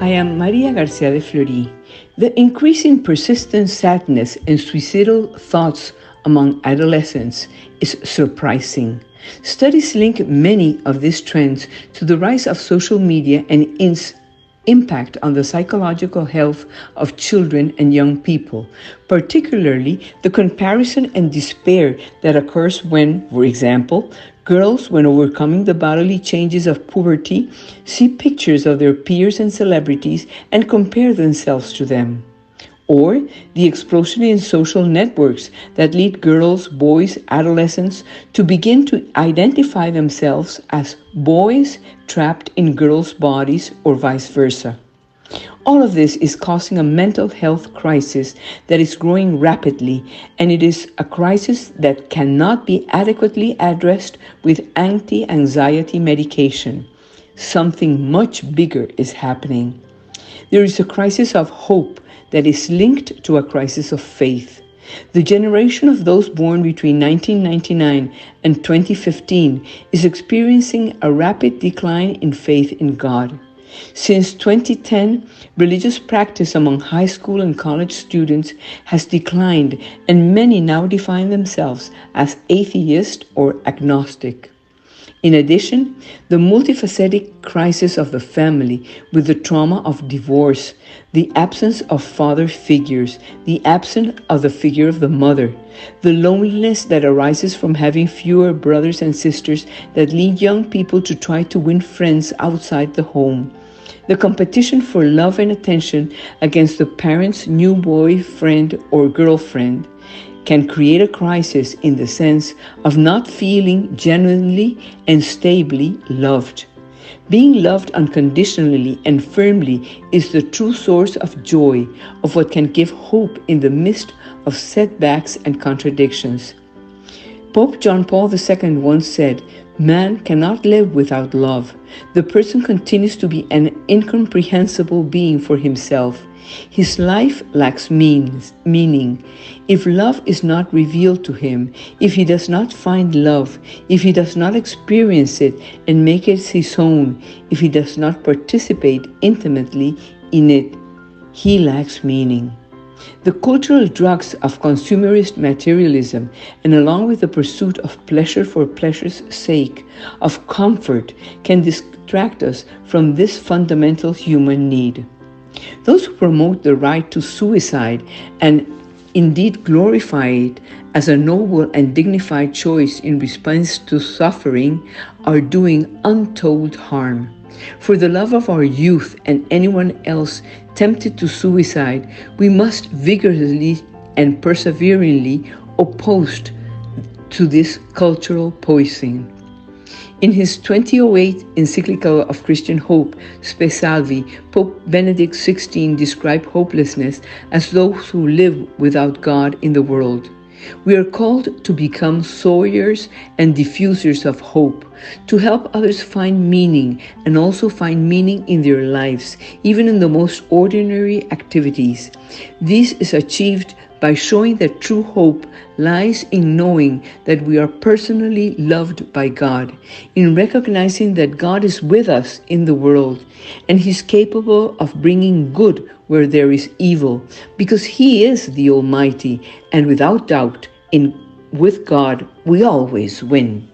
I am Maria Garcia de Fleury. The increasing persistent sadness and suicidal thoughts among adolescents is surprising. Studies link many of these trends to the rise of social media and its impact on the psychological health of children and young people, particularly the comparison and despair that occurs when, for example, girls, when overcoming the bodily changes of puberty, see pictures of their peers and celebrities and compare themselves to them. Or the explosion in social networks that lead girls, boys, adolescents to begin to identify themselves as boys trapped in girls' bodies or vice versa. All of this is causing a mental health crisis that is growing rapidly, and it is a crisis that cannot be adequately addressed with anti-anxiety medication. Something much bigger is happening. There is a crisis of hope that is linked to a crisis of faith. The generation of those born between 1999 and 2015 is experiencing a rapid decline in faith in God. Since 2010, religious practice among high school and college students has declined, and many now define themselves as atheist or agnostic. In addition, the multifaceted crisis of the family with the trauma of divorce, the absence of father figures, the absence of the figure of the mother, the loneliness that arises from having fewer brothers and sisters that lead young people to try to win friends outside the home, the competition for love and attention against the parent's new boyfriend or girlfriend, can create a crisis in the sense of not feeling genuinely and stably loved. Being loved unconditionally and firmly is the true source of joy, of what can give hope in the midst of setbacks and contradictions. Pope John Paul II once said, "Man cannot live without love. The person continues to be an incomprehensible being for himself. His life lacks meaning. If love is not revealed to him, if he does not find love, if he does not experience it and make it his own, if he does not participate intimately in it, he lacks meaning." The cultural drugs of consumerist materialism, and along with the pursuit of pleasure for pleasure's sake, of comfort, can distract us from this fundamental human need. Those who promote the right to suicide and indeed glorify it as a noble and dignified choice in response to suffering are doing untold harm. For the love of our youth and anyone else tempted to suicide, we must vigorously and perseveringly oppose to this cultural poison. In his 2008 encyclical of Christian Hope, Spe Salvi, Pope Benedict XVI described hopelessness as those who live without God in the world. We are called to become sowers and diffusers of hope, to help others find meaning and also find meaning in their lives, even in the most ordinary activities. This is achieved by showing that true hope lies in knowing that we are personally loved by God, in recognizing that God is with us in the world, and He's capable of bringing good where there is evil, because He is the Almighty, and without doubt, with God, we always win.